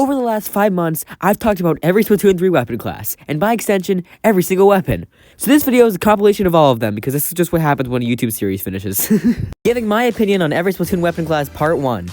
Over the last 5 months, I've talked about every Splatoon 3 weapon class, and by extension, every single weapon. So this video is a compilation of all of them, because this is just what happens when a YouTube series finishes. Giving my opinion on every Splatoon weapon class, part 1.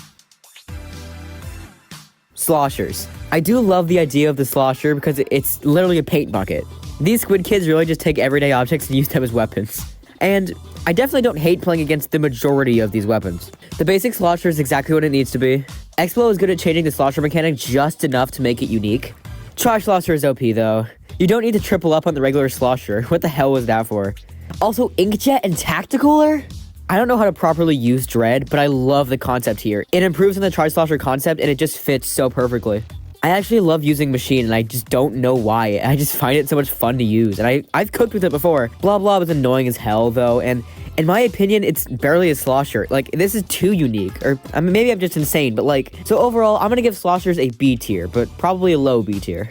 Sloshers. I do love the idea of the slosher because it's literally a paint bucket. These squid kids really just take everyday objects and use them as weapons. And I definitely don't hate playing against the majority of these weapons. The basic slosher is exactly what it needs to be. Explo is good at changing the slosher mechanic just enough to make it unique. Trash slosher is OP though. You don't need to triple up on the regular slosher. What the hell was that for? Also, inkjet and tacticaler? I don't know how to properly use Dread, but I love the concept here. It improves on the trash slosher concept and it just fits so perfectly. I actually love using Machine, and I just don't know why. I just find it so much fun to use, and I've cooked with it before. Blah Blah was annoying as hell, though, and in my opinion, it's barely a slosher. Like, this is too unique, or I mean, maybe I'm just insane, but like, so overall, I'm gonna give sloshers a B tier, but probably a low B tier.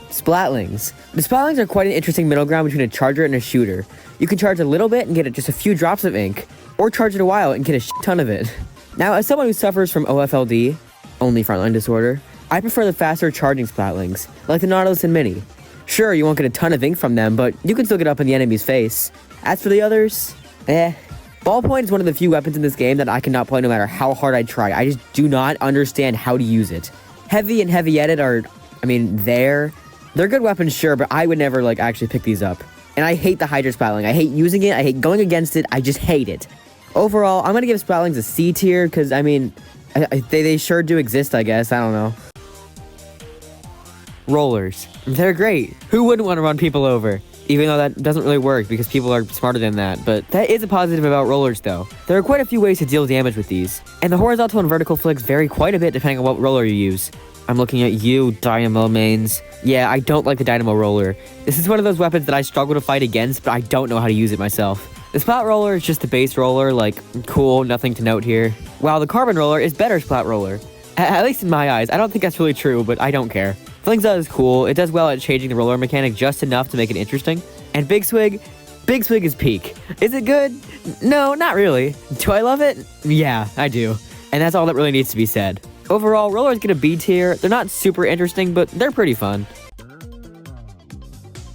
Splatlings. The splatlings are quite an interesting middle ground between a charger and a shooter. You can charge a little bit and get just a few drops of ink, or charge it a while and get a shit ton of it. Now, as someone who suffers from OFLD, only frontline disorder, I prefer the faster charging splatlings, like the Nautilus and Mini. Sure, you won't get a ton of ink from them, but you can still get up in the enemy's face. As for the others, Ballpoint is one of the few weapons in this game that I cannot play no matter how hard I try. I just do not understand how to use it. Heavy and Heavy Edit are, they're good weapons, sure, but I would never, actually pick these up. And I hate the Hydra splatling. I hate using it, I hate going against it, I just hate it. Overall, I'm gonna give splatlings a C tier, because, they sure do exist, I guess. I don't know. Rollers. They're great. Who wouldn't want to run people over? Even though that doesn't really work because people are smarter than that. But that is a positive about rollers, though. There are quite a few ways to deal damage with these. And the horizontal and vertical flicks vary quite a bit depending on what roller you use. I'm looking at you, Dynamo mains. Yeah, I don't like the Dynamo roller. This is one of those weapons that I struggle to fight against, but I don't know how to use it myself. The splat roller is just the base roller, cool, nothing to note here. While the carbon roller is better splat roller. At least in my eyes. I don't think that's really true, but I don't care. Flingshot is cool. It does well at changing the roller mechanic just enough to make it interesting. And Big Swig is peak. Is it good? No, not really. Do I love it? Yeah, I do. And that's all that really needs to be said. Overall, rollers get a B tier. They're not super interesting, but they're pretty fun.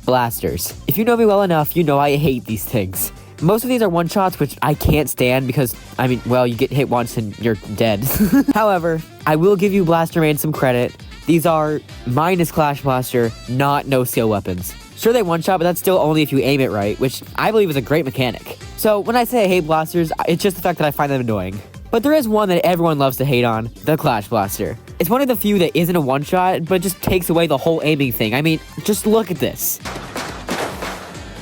Blasters. If you know me well enough, you know I hate these things. Most of these are one-shots, which I can't stand because, you get hit once and you're dead. However, I will give you Blaster Man some credit. These are minus Clash Blaster, not no-skill weapons. Sure, they one-shot, but that's still only if you aim it right, which I believe is a great mechanic. So when I say I hate blasters, it's just the fact that I find them annoying. But there is one that everyone loves to hate on, the Clash Blaster. It's one of the few that isn't a one-shot, but just takes away the whole aiming thing. Just look at this.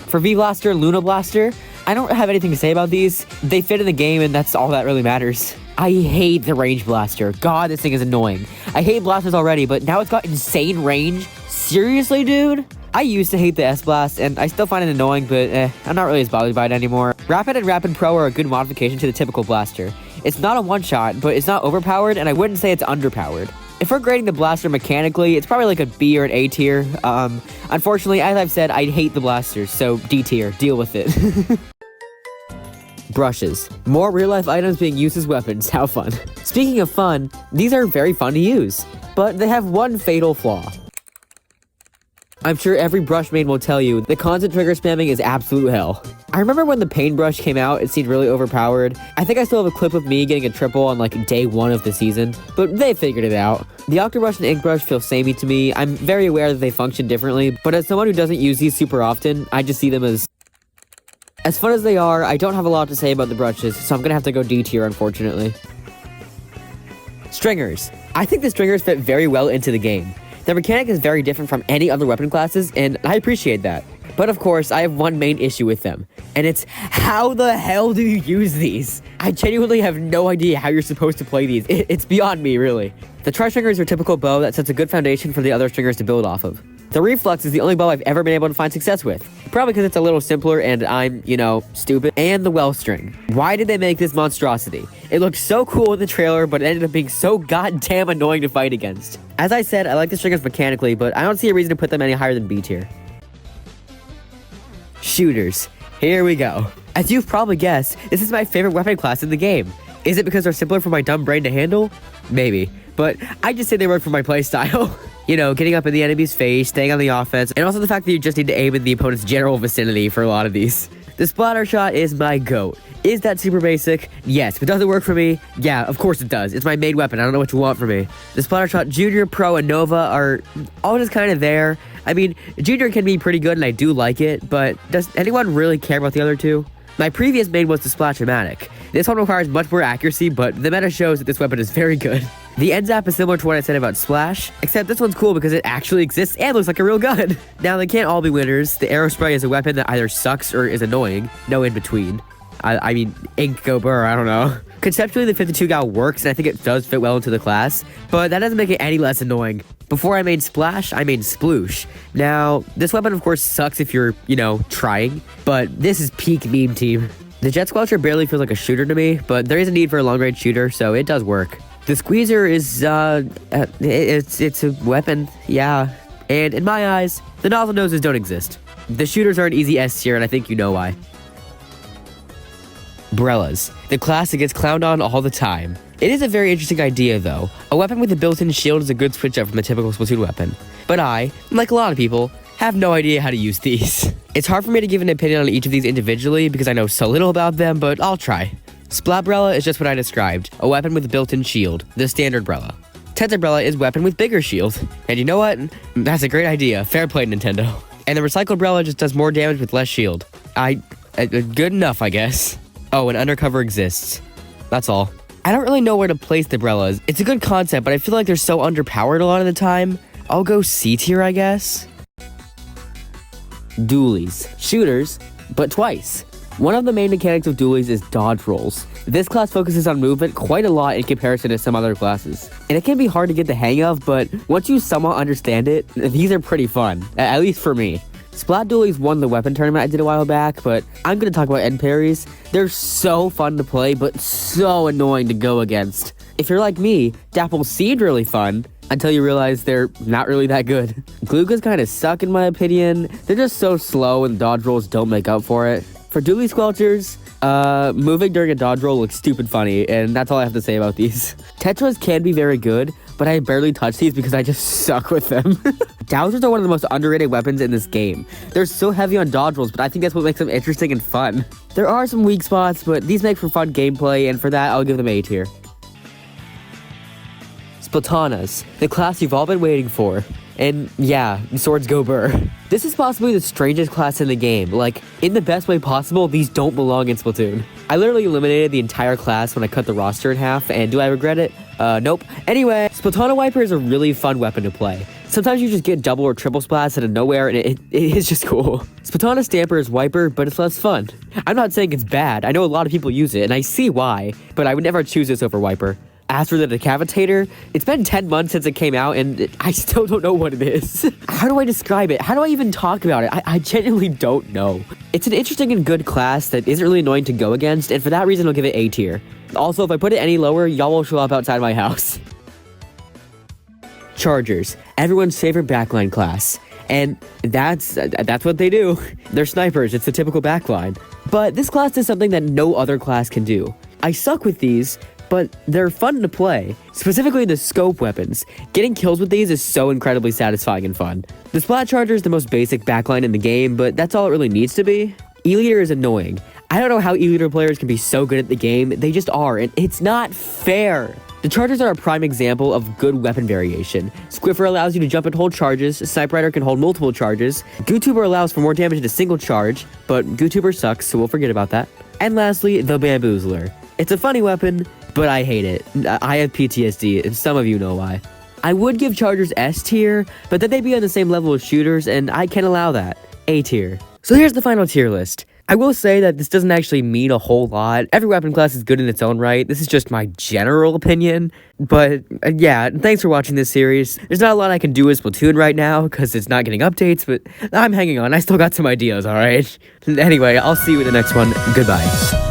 For V-Blaster, Luna Blaster, I don't have anything to say about these. They fit in the game, and that's all that really matters. I hate the range blaster. God, this thing is annoying. I hate blasters already, but now it's got insane range. Seriously, dude? I used to hate the S-Blast, and I still find it annoying, but I'm not really as bothered by it anymore. Rapid and Rapid Pro are a good modification to the typical blaster. It's not a one-shot, but it's not overpowered, and I wouldn't say it's underpowered. If we're grading the blaster mechanically, it's probably like a B or an A tier. Unfortunately, as I've said, I hate the blasters, so D tier. Deal with it. Brushes. More real-life items being used as weapons. How fun. Speaking of fun, these are very fun to use, but they have one fatal flaw. I'm sure every brush main will tell you the constant trigger spamming is absolute hell. I remember when the paintbrush came out, it seemed really overpowered. I think I still have a clip of me getting a triple on day 1 of the season, but they figured it out. The Octobrush and Inkbrush feel samey to me. I'm very aware that they function differently, but as someone who doesn't use these super often, I just see them as fun as they are. I don't have a lot to say about the brushes, so I'm gonna have to go D tier, unfortunately. Stringers. I think the stringers fit very well into the game. Their mechanic is very different from any other weapon classes, and I appreciate that. But of course, I have one main issue with them, and it's how the hell do you use these? I genuinely have no idea how you're supposed to play these. It's beyond me, really. The Tri-Stringer is your typical bow that sets a good foundation for the other stringers to build off of. The Reflux is the only bow I've ever been able to find success with. Probably because it's a little simpler and I'm, stupid. And the Wellstring. Why did they make this monstrosity? It looked so cool in the trailer, but it ended up being so goddamn annoying to fight against. As I said, I like the stringers mechanically, but I don't see a reason to put them any higher than B tier. Shooters. Here we go. As you've probably guessed, this is my favorite weapon class in the game. Is it because they're simpler for my dumb brain to handle? Maybe. but I just say they work for my playstyle. You know, getting up in the enemy's face, staying on the offense, and also the fact that you just need to aim in the opponent's general vicinity for a lot of these. The splatter shot is my GOAT. Is that super basic? Yes. If it doesn't work for me, yeah, of course it does. It's my main weapon. I don't know what you want from me. The splatter shot Junior, Pro, and Nova are all just kind of there. I mean, Junior can be pretty good and I do like it, but does anyone really care about the other two? My previous main was the Splash-O-Matic. This one requires much more accuracy, but the meta shows that this weapon is very good. The end zap is similar to what I said about Splash, except this one's cool because it actually exists and looks like a real gun. Now, they can't all be winners. The arrow spray is a weapon that either sucks or is annoying. No in between. I mean, ink go burr, I don't know. Conceptually, the 52 gal works, and I think it does fit well into the class, but that doesn't make it any less annoying. Before I made Splash, I made Sploosh. Now, this weapon, of course, sucks if you're, you know, trying, but this is peak meme team. The Jet Squelcher barely feels like a shooter to me, but there is a need for a long-range shooter, so it does work. The Squeezer is, it's a weapon, yeah. And in my eyes, the nozzle noses don't exist. The shooters are an easy S tier, and I think you know why. Brellas. The class that gets clowned on all the time. It is a very interesting idea, though. A weapon with a built-in shield is a good switch up from a typical Splatoon weapon. But I, like a lot of people, have no idea how to use these. It's hard for me to give an opinion on each of these individually because I know so little about them, but I'll try. Splatbrella is just what I described, a weapon with a built-in shield, the standard Brella. Tetrabrella is weapon with bigger shield. And you know what? That's a great idea. Fair play, Nintendo. And the recycled Brella just does more damage with less shield. Good enough, I guess. Oh, and undercover exists. That's all. I don't really know where to place the Brellas. It's a good concept, but I feel like they're so underpowered a lot of the time. I'll go C tier, I guess. Dualies. Shooters, but twice. One of the main mechanics of dualies is dodge rolls. This class focuses on movement quite a lot in comparison to some other classes. And it can be hard to get the hang of, but once you somewhat understand it, these are pretty fun. At least for me. Splat Dualies won the weapon tournament I did a while back, but I'm going to talk about end parries. They're so fun to play, but so annoying to go against. If you're like me, Dapples seemed really fun, until you realize they're not really that good. Glugas kind of suck in my opinion. They're just so slow and dodge rolls don't make up for it. For Dually Squelchers, moving during a dodge roll looks stupid funny, and that's all I have to say about these. Tetras can be very good, but I barely touch these because I just suck with them. Dowsers are one of the most underrated weapons in this game. They're so heavy on dodge rolls, but I think that's what makes them interesting and fun. There are some weak spots, but these make for fun gameplay, and for that, I'll give them A tier. Splatanas, the class you've all been waiting for. And yeah, swords go burr. This is possibly the strangest class in the game. Like, in the best way possible, these don't belong in Splatoon. I literally eliminated the entire class when I cut the roster in half, and do I regret it? Nope. Anyway, Splatana Wiper is a really fun weapon to play. Sometimes you just get double or triple splats out of nowhere, and it is just cool. Splatana Stamper is Wiper, but it's less fun. I'm not saying it's bad. I know a lot of people use it, and I see why, but I would never choose this over Wiper. As for the Decapitator, it's been 10 months since it came out, and I still don't know what it is. How do I describe it? How do I even talk about it? I genuinely don't know. It's an interesting and good class that isn't really annoying to go against, and for that reason, I'll give it A tier. Also, if I put it any lower, y'all will show up outside my house. Chargers, everyone's favorite backline class. And that's what they do. They're snipers, it's the typical backline. But this class does something that no other class can do. I suck with these, but they're fun to play, specifically the scope weapons. Getting kills with these is so incredibly satisfying and fun. The Splat Charger is the most basic backline in the game, but that's all it really needs to be. E-Leader is annoying. I don't know how E-Leader players can be so good at the game, they just are, and it's not fair. The Chargers are a prime example of good weapon variation. Squiffer allows you to jump and hold charges, Sniper Rider can hold multiple charges, GooTuber allows for more damage in a single charge, but GooTuber sucks, so we'll forget about that. And lastly, the Bamboozler. It's a funny weapon, but I hate it. I have PTSD, and some of you know why. I would give Chargers S tier, but then they'd be on the same level as shooters, and I can't allow that. A tier. So here's the final tier list. I will say that this doesn't actually mean a whole lot. Every weapon class is good in its own right. This is just my general opinion. But yeah, thanks for watching this series. There's not a lot I can do with Splatoon right now because it's not getting updates, but I'm hanging on. I still got some ideas, alright? Anyway, I'll see you in the next one. Goodbye.